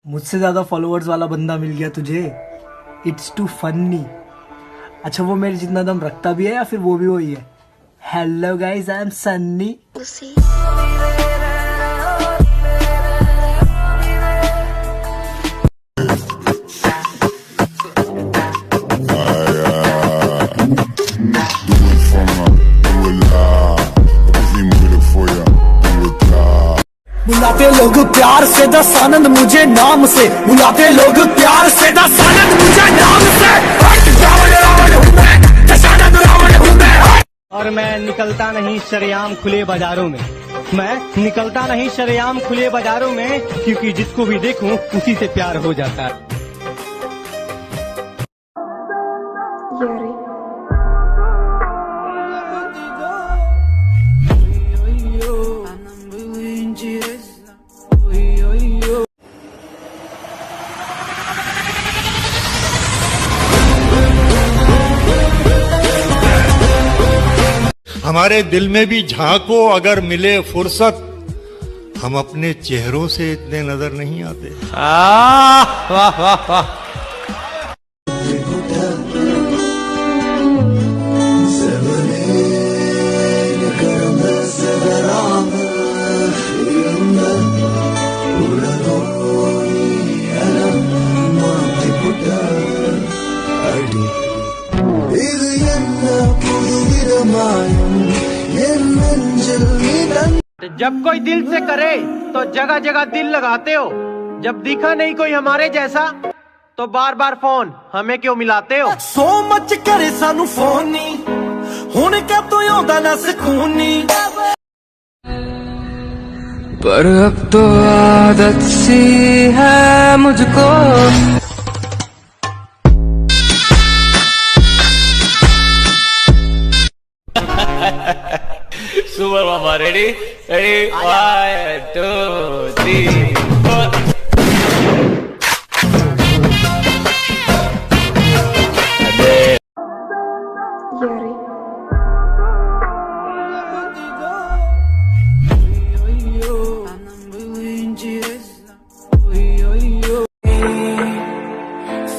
मुझसे ज्यादा फॉलोअर्स वाला बंदा मिल गया तुझे। It's to funny. अच्छा वो मेरे जितना दम रखता भी है या फिर वो भी वही है? Hello guys, I am Sunny. बुलाते लोग प्यार से दस आनंद मुझे नाम से, बुलाते लोग प्यार से दस आनंद मुझे नाम से। और मैं निकलता नहीं शरेआम खुले बाजारों में, मैं निकलता नहीं शरेआम खुले बाजारों में, क्योंकि जिसको भी देखूं उसी से प्यार हो जाता है। हमारे दिल में भी झांको अगर मिले फुर्सत, हम अपने चेहरों से इतने नजर नहीं आते। वाह वाह वाह। जब कोई दिल से करे तो जगह जगह दिल लगाते हो, जब दिखा नहीं कोई हमारे जैसा तो बार बार फोन हमें क्यों मिलाते हो? सो मच करे सानू फोन नी, हुण क्या तो आंदा ना सुकून नी। पर अब तो आदत सी है मुझको। Super Mama, ready? Ready? 1, 2, 3, 4.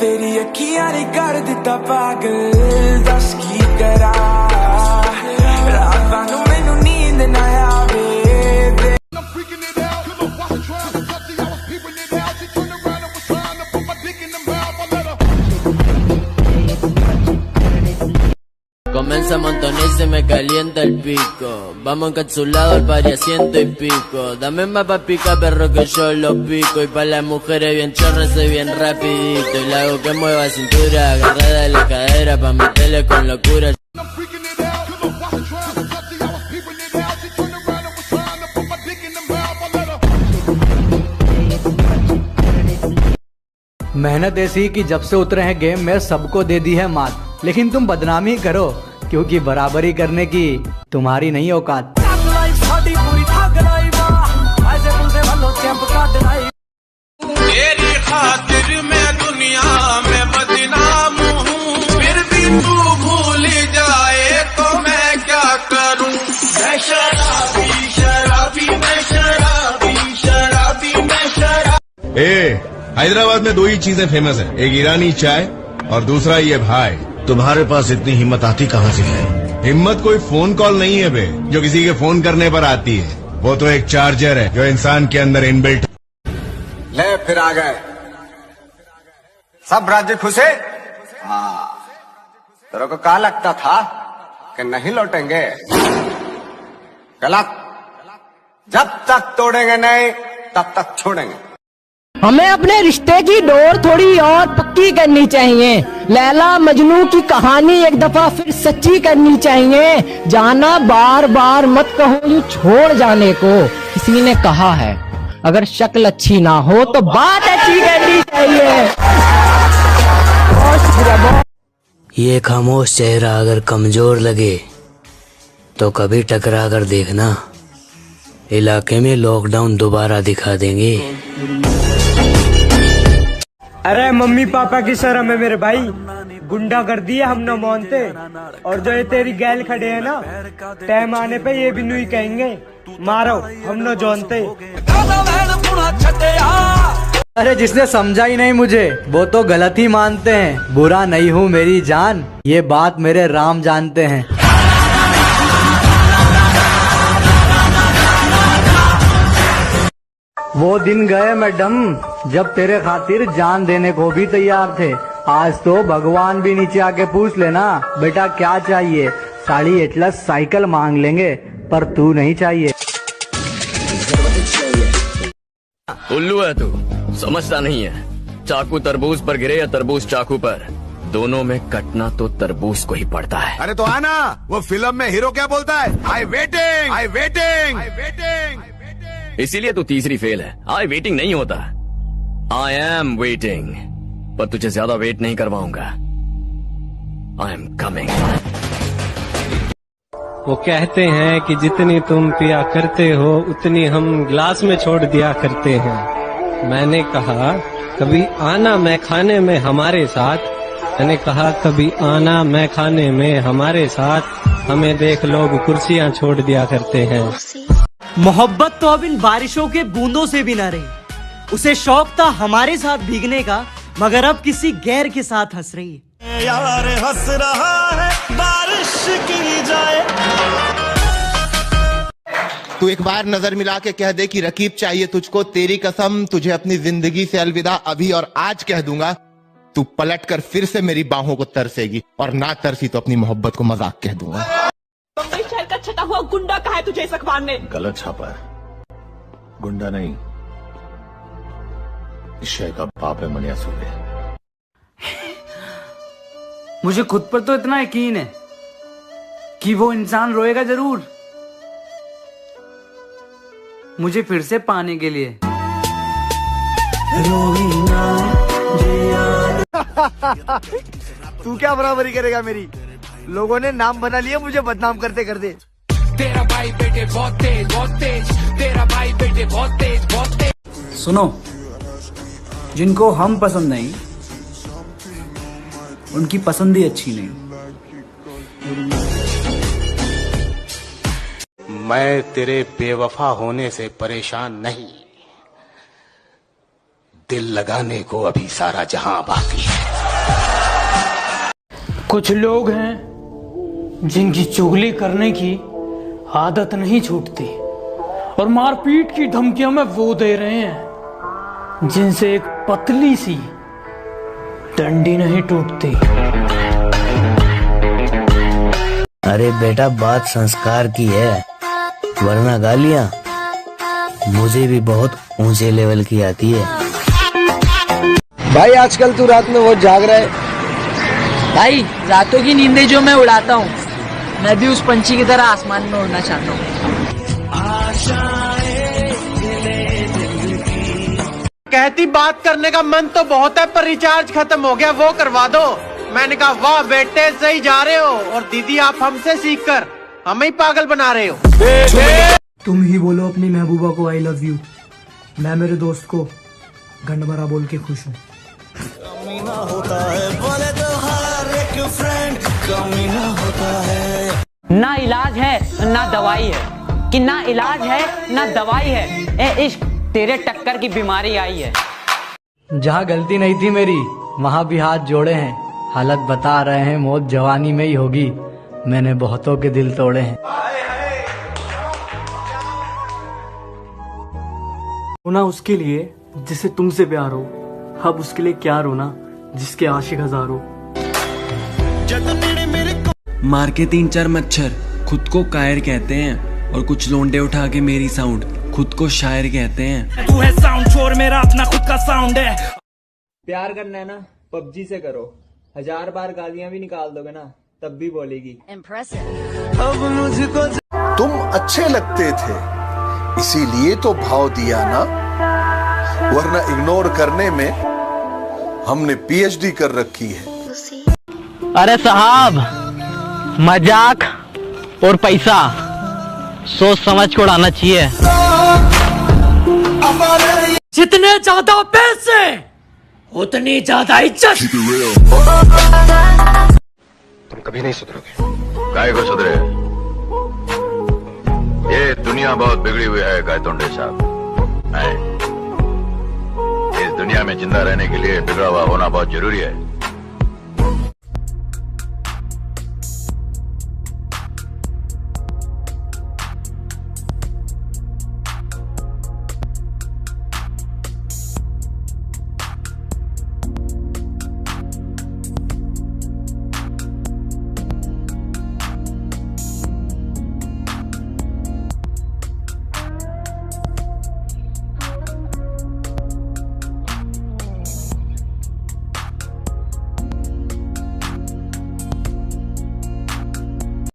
तेरी अखियां ने कर दिता पागल, दस की करा रात नू मैनू नींद ना आवे। Comienza a montones, me calienta el pico. Vamos encapsulados al pari a 100 y pico. Dame más pa' pica, perro, que yo lo pico. Y pa' las mujeres bien chorras soy bien rapidito. Y la hago que mueva cintura, agarrada de la cadera pa' meterle con locura. मेहनत ऐसी कि जब से उतरे हैं game में सबको दे दी है मात, लेकिन तुम बदनामी करो क्योंकि बराबरी करने की तुम्हारी नहीं औकात। तेरी खातिर मैं दुनिया में बदनाम हूँ, फिर भी तू भूल जाए तो मैं क्या करूँ? मैं शराबी शराबी मैं शराबी शराबी मैं शराबी। हैदराबाद में 2 ही चीजें फेमस है, एक ईरानी चाय और दूसरा ये भाई। तुम्हारे पास इतनी हिम्मत आती कहाँ से है? हिम्मत कोई फोन कॉल नहीं है बे, जो किसी के फोन करने पर आती है। वो तो एक चार्जर है जो इंसान के अंदर इनबिल्ट। ले फिर आ गए सब राज्य खुशे। तेरे को क्या लगता था कि नहीं लौटेंगे? गलत। जब तक तोड़ेंगे नहीं तब तक छोड़ेंगे। हमें अपने रिश्ते की डोर थोड़ी और पक्की करनी चाहिए। लैला मजनू की कहानी एक दफा फिर सच्ची करनी चाहिए। जाना बार बार मत कहो यूं छोड़ जाने को, किसी ने कहा है अगर शक्ल अच्छी ना हो तो बात अच्छी करनी चाहिए। ये खामोश चेहरा अगर कमजोर लगे तो कभी टकरा कर देखना, इलाके में लॉकडाउन दोबारा दिखा देंगे। अरे मम्मी पापा की शर्म है मेरे भाई, गुंडा कर दिए हम न मानते। और जो ये तेरी गैल खड़े है ना, टाइम आने पे ये भी नहीं कहेंगे मारो हम न जानते। अरे जिसने समझा ही नहीं मुझे वो तो गलत ही मानते हैं। बुरा नहीं हूँ मेरी जान, ये बात मेरे राम जानते हैं। वो दिन गए मैडम जब तेरे खातिर जान देने को भी तैयार थे। आज तो भगवान भी नीचे आके पूछ लेना बेटा क्या चाहिए, साड़ी एटलस साइकिल मांग लेंगे पर तू नहीं चाहिए। उल्लू है तू, समझता नहीं है। चाकू तरबूज पर गिरे या तरबूज चाकू पर, दोनों में कटना तो तरबूज को ही पड़ता है। अरे तो आना, वो फिल्म में हीरो क्या बोलता है? आई वेटिंग, आई वेटिंग, आई वेटिंग। इसीलिए तू तीसरी फेल है। आई वेटिंग नहीं होता, आई एम वेटिंग। पर तुझे ज्यादा वेट नहीं करवाऊंगा। I am coming. वो कहते हैं कि जितनी तुम पिया करते हो उतनी हम ग्लास में छोड़ दिया करते हैं। मैंने कहा कभी आना मैं खाने में हमारे साथ। मैंने कहा कभी आना मैं खाने में हमारे साथ। हमें देख लोग कुर्सियां छोड़ दिया करते हैं। मोहब्बत तो अब इन बारिशों के बूंदों से भी ना रही। उसे शौक था हमारे साथ भीगने का, मगर अब किसी गैर के साथ हंस रही है। यार हंस रहा है बारिश की जाए। तू एक बार नजर मिला के कह दे कि रकीब चाहिए तुझको, तेरी कसम तुझे अपनी जिंदगी से अलविदा अभी और आज कह दूंगा। तू पलट कर फिर से मेरी बाहों को तरसेगी, और ना तरसी तो अपनी मोहब्बत को मजाक कह दूंगा। बम्बई शहर का छटा हुआ गुंडा कहा है तुझे इस अखबार ने? गलत छापा है, गुंडा नहीं, इस शहर का बाप है मनिया सूबे। मुझे खुद पर तो इतना यकीन है कि वो इंसान रोएगा जरूर मुझे फिर से पाने के लिए। तू क्या बराबरी करेगा मेरी? लोगों ने नाम बना लिया मुझे बदनाम करते करते। तेरा भाई बेटे बहुत तेज, बहुत तेज। तेरा भाई बेटे बहुत तेज, बहुत तेज। सुनो, जिनको हम पसंद नहीं उनकी पसंद ही अच्छी नहीं। मैं तेरे बेवफा होने से परेशान नहीं, दिल लगाने को अभी सारा जहां बाकी है। कुछ लोग हैं जिनकी चुगली करने की आदत नहीं छूटती और मारपीट की धमकियां में वो दे रहे हैं जिनसे एक पतली सी डंडी नहीं टूटती। अरे बेटा बात संस्कार की है, वरना गालियां मुझे भी बहुत ऊंचे लेवल की आती है। भाई आजकल तू रात में बहुत जाग रहा है। भाई रातों की नींदें जो मैं उड़ाता हूँ, मैं भी उस पंछी की तरह आसमान में उड़ना चाहता हूँ। कहती बात करने का मन तो बहुत है पर रिचार्ज खत्म हो गया, वो करवा दो। मैंने कहा वाह बेटे सही जा रहे हो, और दीदी आप हमसे सीख कर हमें ही पागल बना रहे हो। तुम ही बोलो अपनी महबूबा को आई लव यू। मैं मेरे दोस्त को गंड भरा बोल के खुश हूँ। कमीना होता है बोले तो हर एक फ्रेंड कमीना होता है। ना इलाज है ना दवाई है, कि ना इलाज है ना दवाई है। ए इश्क तेरे टक्कर की बीमारी आई है। जहाँ गलती नहीं थी मेरी वहाँ भी हाथ जोड़े हैं। हालत बता रहे हैं मौत जवानी में ही होगी, मैंने बहुतों के दिल तोड़े हैं। रोना उसके लिए जिसे तुमसे प्यार हो, अब उसके लिए क्या रोना जिसके आशिक हजारों। मार के 3-4 मच्छर खुद को कायर कहते हैं, और कुछ लोंडे उठा के मेरी साउंड खुद को शायर कहते हैं। तू है साउंड छोर, मेरा अपना खुद का साउंड है। प्यार करना है ना पबजी से करो, 1000 बार गालियां भी निकाल दोगे ना तब भी बोलेगी। अब मुझको तुम अच्छे लगते थे इसीलिए तो भाव दिया ना, वरना इग्नोर करने में हमने पीएचडी कर रखी है। अरे साहब, मजाक और पैसा सोच समझ के उड़ाना चाहिए। जितने ज्यादा पैसे उतनी ज्यादा इज्जत। तुम कभी नहीं सुधरोगे। काय को सुधरे? ये दुनिया बहुत बिगड़ी हुई है गायतोंडे साहब। इस दुनिया दुनिया में जिंदा रहने के लिए बिगड़ा हुआ होना बहुत जरूरी है।